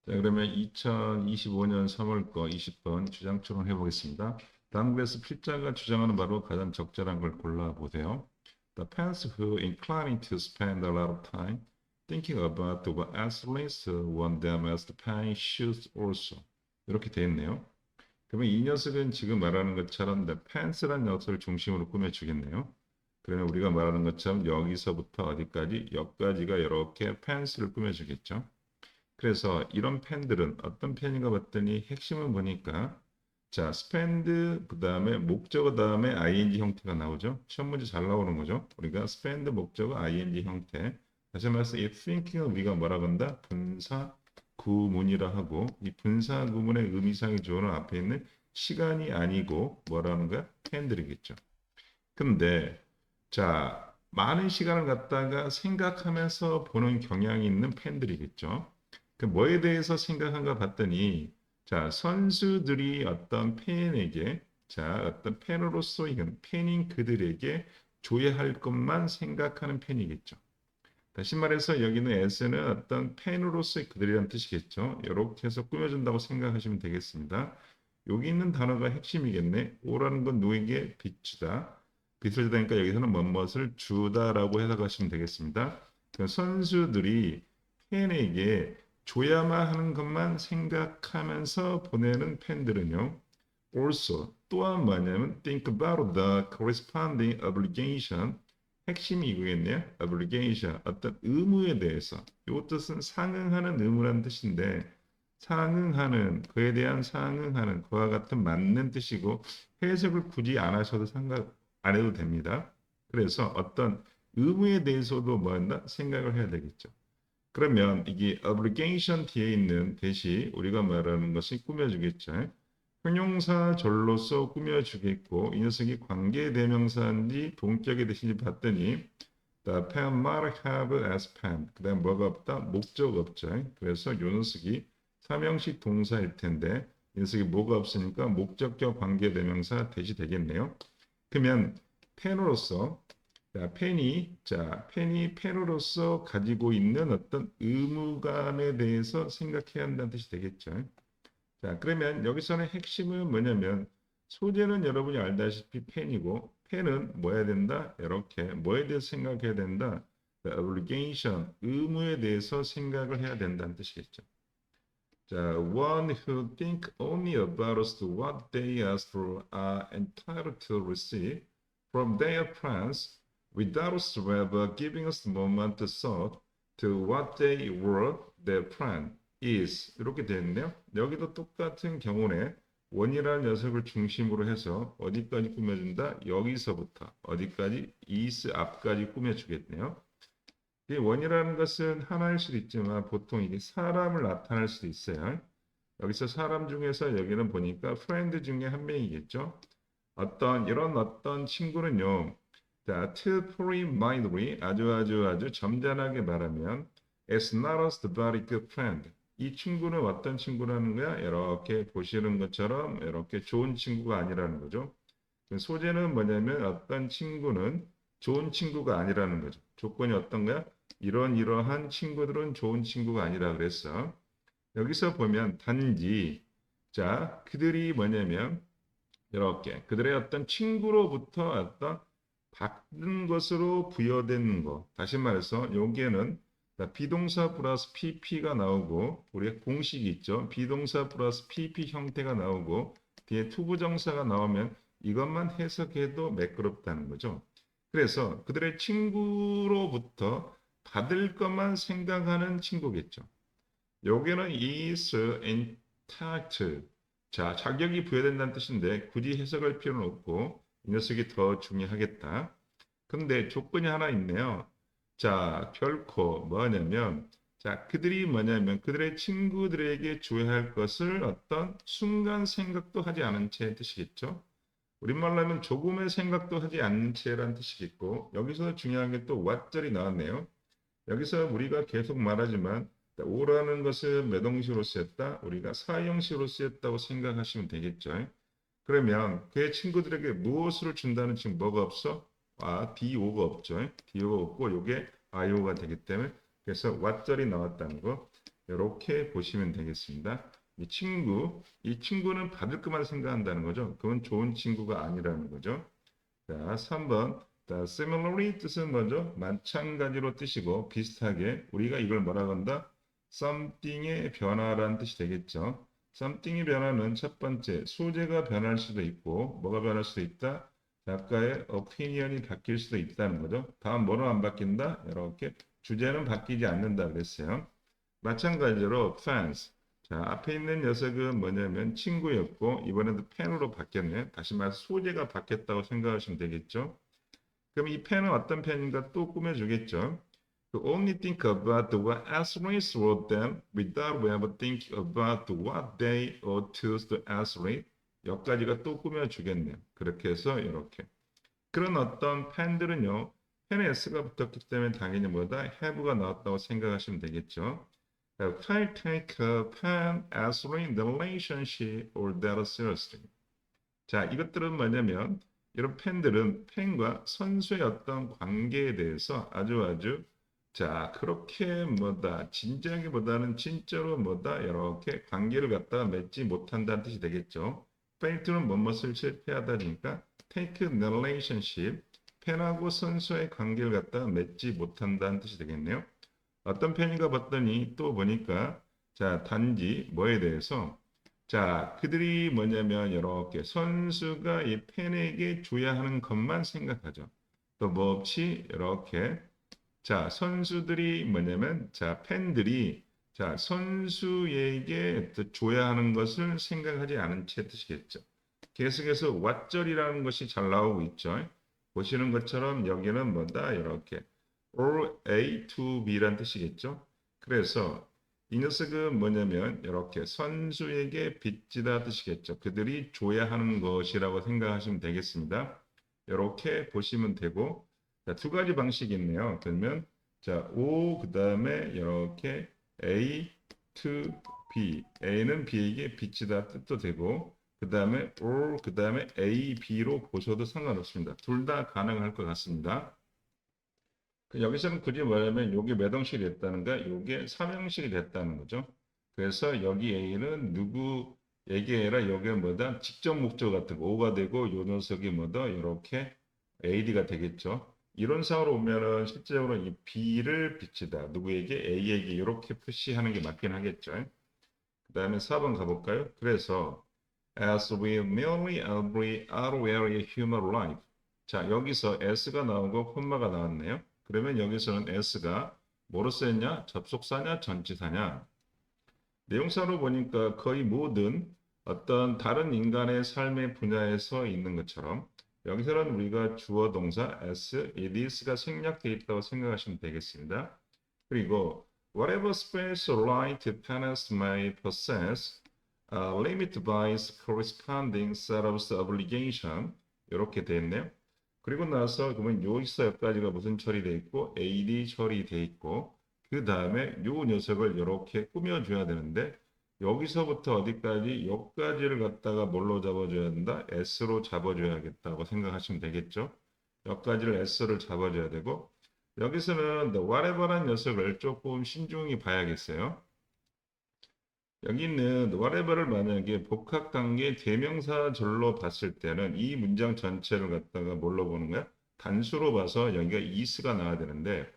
자, 그러면 2025년 3월 거 20번 주장처럼 해보겠습니다. 다음 글에서 필자가 주장하는 바로 가장 적절한 걸 골라보세요. The parents who inclining to spend a lot of time thinking about what athletes want them as the parent should also. 이렇게 돼 있네요. 그러면 이 녀석은 지금 말하는 것처럼 the parents라는 녀석을 중심으로 꾸며주겠네요. 그러면 우리가 말하는 것처럼 여기서부터 어디까지, 여기까지가 이렇게 parents를 꾸며주겠죠. 그래서 이런 펜들은 어떤 펜인가 봤더니 핵심은 보니까 자, spend 그다음에 목적어 다음에 ing 형태가 나오죠. 시험 문제 잘 나오는 거죠. 우리가 spend 목적어 ing 형태. 다시 말해서 이 thinking을 우리가 뭐라 그런다? 분사 구문이라 하고 이 분사 구문의 의미상의 조어는 앞에 있는 시간이 아니고 뭐라는 거야? 펜들이겠죠. 근데 자, 많은 시간을 갖다가 생각하면서 보는 경향이 있는 팬들이겠죠. 그 뭐에 대해서 생각한가 봤더니 자, 선수들이 어떤 팬에게 자, 어떤 팬으로서 이건 팬인 그들에게 줘야 할 것만 생각하는 팬이겠죠. 다시 말해서 여기는 S는 어떤 팬으로서의 그들이란 뜻이겠죠. 이렇게 해서 꾸며준다고 생각하시면 되겠습니다. 여기 있는 단어가 핵심이겠네. O라는 건 누구에게 비추다. 빛을 주다니까 여기서는 뭐뭇을 주다라고 해석하시면 되겠습니다. 선수들이 팬에게 줘야만 하는 것만 생각하면서 보내는 팬들은요. Also 또한 뭐냐면 think about the corresponding obligation 핵심이 이거겠네요. obligation 어떤 의무에 대해서 이 뜻은 상응하는 의무라는 뜻인데 상응하는 그에 대한 상응하는 그와 같은 맞는 뜻이고 해석을 굳이 안 하셔도 생각 안 해도 됩니다. 그래서 어떤 의무에 대해서도 뭐 한다? 생각을 해야 되겠죠. 그러면 이게 obligation 뒤에 있는 대시 우리가 말하는 것이 꾸며주겠죠. 형용사절로서 꾸며주겠고 이 녀석이 관계대명사인지 동격의 대신지 봤더니 the pen might have as pen 그 다음 뭐가 없다? 목적 없죠. 그래서 이 녀석이 삼형식 동사일 텐데 이 녀석이 뭐가 없으니까 목적격 관계대명사 대시 되겠네요. 그러면 펜으로서 펜이 펜으로서 가지고 있는 어떤 의무감에 대해서 생각해야 한다는 뜻이 되겠죠. 자, 그러면 여기서는 핵심은 뭐냐면 소재는 여러분이 알다시피 펜이고 펜은 뭐 해야 된다? 이렇게 뭐에 대해서 생각해야 된다? The obligation, 의무에 대해서 생각을 해야 된다는 뜻이겠죠. 자, one who think only about what they ask for are entitled to receive from their friends without giving us the moment to thought to what they were their friend is 이렇게 되어 있네요. 여기도 똑같은 경우네. 원이라는 녀석을 중심으로 해서 어디까지 꾸며준다? 여기서부터 어디까지? is 앞까지 꾸며주겠네요. 이 원이라는 것은 하나일 수도 있지만 보통 이게 사람을 나타낼 수도 있어요. 여기서 사람 중에서 여기는 보니까 프렌드 중에 한 명이겠죠. 이런 어떤 친구는요. 자, truthfully, mindly 아주 점잖하게 말하면 is not a very good friend. 이 친구는 어떤 친구라는 거야? 이렇게 보시는 것처럼 이렇게 좋은 친구가 아니라는 거죠. 소재는 뭐냐면 어떤 친구는 좋은 친구가 아니라는 거죠. 조건이 어떤 거야? 이러한 친구들은 좋은 친구가 아니라 그랬어. 여기서 보면 단지 자, 그들이 뭐냐면 이렇게 그들의 어떤 친구로부터 어떤 받은 것으로 부여된 것. 다시 말해서 여기에는 비동사 플러스 pp가 나오고 우리가 공식이 있죠. 비동사 플러스 pp 형태가 나오고 뒤에 투부정사가 나오면 이것만 해석해도 매끄럽다는 거죠. 그래서 그들의 친구로부터 받을 것만 생각하는 친구겠죠. 여기는 is entitled. 자, 자격이 부여된다는 뜻인데 굳이 해석할 필요는 없고 이 녀석이 더 중요하겠다. 근데 조건이 하나 있네요. 자, 결코 뭐냐면 자, 그들이 뭐냐면 그들의 친구들에게 줘야 할 것을 어떤 순간 생각도 하지 않은 채 뜻이겠죠. 우리말로 하면 조금의 생각도 하지 않는 채란 뜻이겠고 여기서 중요한 게 또 what절이 나왔네요. 여기서 우리가 계속 말하지만 오라는 것은 매동식으로 쓰였다. 우리가 사형식으로 쓰였다고 생각하시면 되겠죠. 그러면 그의 친구들에게 무엇을 준다는 지금 뭐가 없어? DO가 없죠. DO가 없고 이게 IO가 되기 때문에 그래서 what절이 나왔다는 거 이렇게 이렇게 보시면 되겠습니다. 이 친구는 받을 것만 생각한다는 거죠. 그건 좋은 친구가 아니라는 거죠. 자, 3번. 자, similarly 뜻은 뭐죠? 마찬가지로 뜻이고 비슷하게 우리가 이걸 뭐라 한다? something의 변화라는 뜻이 되겠죠. something의 변화는 첫 번째, 소재가 변할 수도 있고 뭐가 변할 수도 있다? 작가의 opinion이 바뀔 수도 있다는 거죠. 다음 뭐로 안 바뀐다? 이렇게 주제는 바뀌지 않는다 그랬어요. 마찬가지로 fans. 자, 앞에 있는 녀석은 뭐냐면 친구였고 이번에도 펜으로 바뀌었네. 다시 말해서 소재가 바뀌었다고 생각하시면 되겠죠. 그럼 이 펜은 어떤 펜인가 또 꾸며주겠죠. Only think about what athletes wrote them without ever thinking about what they ought to the athlete. 여기까지가 또 꾸며주겠네요. 그렇게 해서 이렇게. 그런 어떤 펜들은요. 펜에 S가 붙었기 때문에 당연히 뭐다? have가 나왔다고 생각하시면 되겠죠. Can take a pen as in the relationship or that seriously. 자, 이것들은 뭐냐면 이런 팬들은 팬과 선수의 어떤 관계에 대해서 아주 자, 그렇게 뭐다 진지하기보다는 진짜로 뭐다 이렇게 관계를 갖다가 맺지 못한다는 뜻이 되겠죠. fail는 뭐뭇을 실패하다니까 take the relationship 팬하고 선수의 관계를 갖다가 맺지 못한다는 뜻이 되겠네요. 어떤 팬인가 봤더니 또 보니까 자, 단지 뭐에 대해서 자, 그들이 뭐냐면 이렇게 선수가 이 팬에게 줘야 하는 것만 생각하죠. 또 뭐 없이 이렇게 자, 선수들이 뭐냐면 자, 팬들이 자, 선수에게 또 줘야 하는 것을 생각하지 않은 채 뜻이겠죠. 계속해서 왓절이라는 것이 잘 나오고 있죠. 보시는 것처럼 여기는 뭐다 이렇게 or A to B란 뜻이겠죠. 그래서 이 녀석은 뭐냐면 이렇게 선수에게 빚지다 뜻이겠죠. 그들이 줘야 하는 것이라고 생각하시면 되겠습니다. 이렇게 보시면 되고 자, 두 가지 방식이 있네요. 그러면 자, O 그 다음에 이렇게 A to B. A는 B에게 빚지다 뜻도 되고 그 다음에 or 그 다음에 A, B로 보셔도 상관없습니다. 둘 다 가능할 것 같습니다. 여기서는 굳이 뭐냐면 이게 몇 형식이 됐다는가? 이게 3형식이 됐다는 거죠. 그래서 여기 A는 누구에게 아니라 여기는 뭐다? 직접 목적 같은 거 O가 되고 요 녀석이 뭐다? 이렇게 AD가 되겠죠. 이론상으로 보면은 실제적으로 이 B를 비치다. 누구에게? A에게 이렇게 표시하는 게 맞긴 하겠죠. 그 다음에 4번 가볼까요? 그래서 as we merely every ordinary human life. 자, 여기서 s가 나오고 콤마가 나왔네요. 그러면 여기서는 s가 뭐로 쓰였냐? 접속사냐? 전치사냐? 내용사로 보니까 거의 모든 어떤 다른 인간의 삶의 분야에서 있는 것처럼 여기서는 우리가 주어 동사 s, it is가 생략되어 있다고 생각하시면 되겠습니다. 그리고 whatever special right parents may possess limited by corresponding set of obligation 이렇게 되어 있네요. 그리고 나서 그러면 여기서 여기까지가 무슨 처리되어 있고 AD 처리되어 있고 그 다음에 요 녀석을 이렇게 꾸며줘야 되는데 여기서부터 어디까지 여기까지를 갖다가 뭘로 잡아줘야 된다? S로 잡아줘야겠다고 생각하시면 되겠죠. 여기까지를 S를 잡아줘야 되고 여기서는 the whatever란 녀석을 조금 신중히 봐야겠어요. 여기 있는 whatever를 만약에 복합관계 대명사절로 봤을 때는 이 문장 전체를 갖다가 뭘로 보는 거야? 단수로 봐서 여기가 is가 나와야 되는데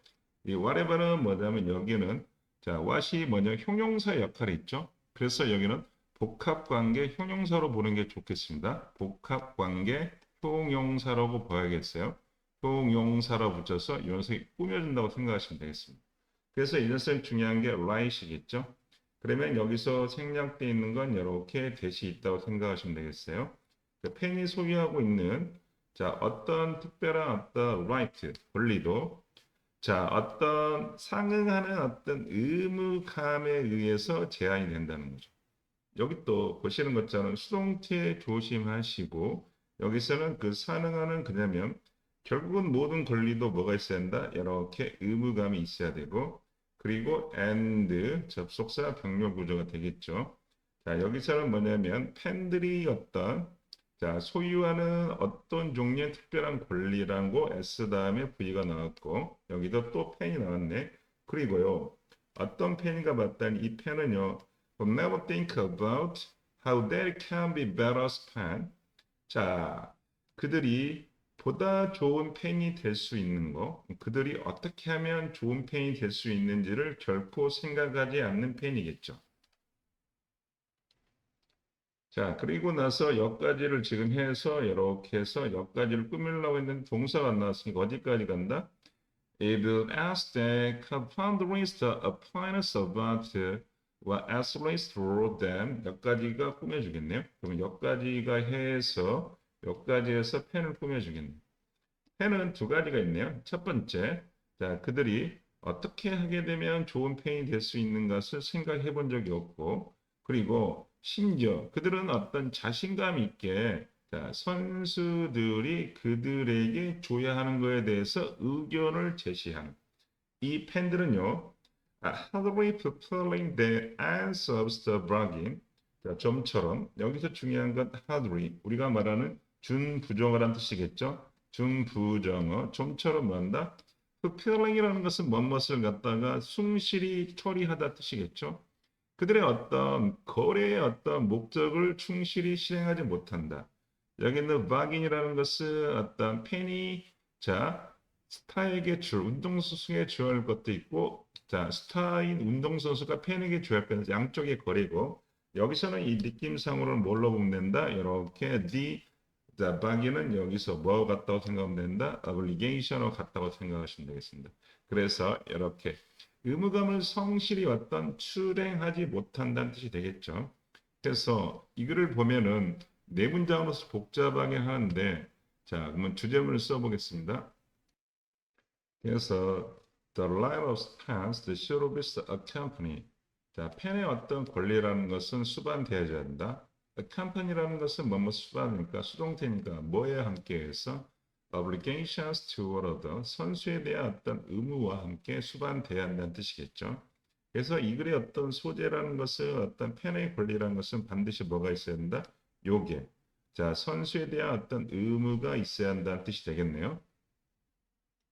이 whatever는 뭐냐면 여기는 자 what이 뭐냐 형용사 역할이 있죠. 그래서 여기는 복합관계 형용사로 보는 게 좋겠습니다. 복합관계 형용사라고 봐야겠어요. 형용사로 붙여서 이 녀석이 꾸며준다고 생각하시면 되겠습니다. 그래서 이 녀석 중요한 게 right이겠죠. 그러면 여기서 생략되어 있는 건 이렇게 대시 있다고 생각하시면 되겠어요. 펜이 소유하고 있는 자 어떤 특별한 어떤 right 권리도 자 어떤 상응하는 어떤 의무감에 의해서 제한이 된다는 거죠. 여기 또 보시는 것처럼 수동태 조심하시고 여기서는 그 상응하는 그냐면 결국은 모든 권리도 뭐가 있어야 한다? 이렇게 의무감이 있어야 되고 그리고 and 접속사 병렬 구조가 되겠죠. 자, 여기서는 뭐냐면 팬들이 어떤 자, 소유하는 어떤 종류의 특별한 권리라고 S 다음에 V가 나왔고 여기도 또 팬이 나왔네. 그리고요. 어떤 펜인가 봤더니 이 펜은요. Never think about how that can be better pen. 자, 그들이 보다 좋은 펜이 될 수 있는 거, 그들이 어떻게 하면 좋은 펜이 될 수 있는지를 결코 생각하지 않는 펜이겠죠. 자, 그리고 나서 여기까지를 지금 해서 이렇게 해서 여기까지를 꾸미려고 했는데 동사가 안 나왔으니까 어디까지 간다? It will ask the compounders the appliance about what athletes through them. 여기까지가 꾸며주겠네요. 그럼 여기까지가 해서 여기까지 해서 펜을 꾸며주겠네요. 펜은 두 가지가 있네요. 첫 번째, 자, 그들이 어떻게 하게 되면 좋은 펜이 될 수 있는 것을 생각해 본 적이 없고, 그리고 심지어 그들은 어떤 자신감 있게 자, 선수들이 그들에게 줘야 하는 것에 대해서 의견을 제시하는 이 펜들은요, hardly fulfilling the answers the bragging. 자, 점처럼 여기서 중요한 건 hardly 우리가 말하는 준부정어란 뜻이겠죠. 준부정어 좀처럼 뭐한다? fulfilling이라는 것은 무엇을 갖다가 충실히 처리하다 뜻이겠죠. 그들의 어떤 거래의 어떤 목적을 충실히 실행하지 못한다. 여기 있는 bargain이라는 것은 어떤 penny 자 스타에게 줄 운동선수에게 줘야 할 것도 있고 자 스타인 운동선수가 팬에게 줘야 할 것은 양쪽의 거래고 여기서는 이 느낌상으로는 뭘로 보면 된다 이렇게 자 bag이는 여기서 뭐 같다고 생각하면 된다 obligation으로 같다고 생각하시면 되겠습니다. 그래서 이렇게 의무감을 성실히 어떤 출행하지 못한다는 뜻이 되겠죠. 그래서 이 글을 보면은 네 문장으로서 복잡하게 하는데 자 그러면 주제문을 써보겠습니다. 그래서 the right of pens, the should be accompanied. 자, 펜의 어떤 권리라는 것은 수반되어야 한다. accompany라는 것은 뭐뭐 수반이니까 수동태니까 뭐에 함께해서 obligations toward other 선수에 대한 어떤 의무와 함께 수반돼야 한다는 뜻이겠죠. 그래서 이 글의 어떤 소재라는 것은 어떤 펜의 권리라는 것은 반드시 뭐가 있어야 한다? 요게. 자, 선수에 대한 어떤 의무가 있어야 한다는 뜻이 되겠네요.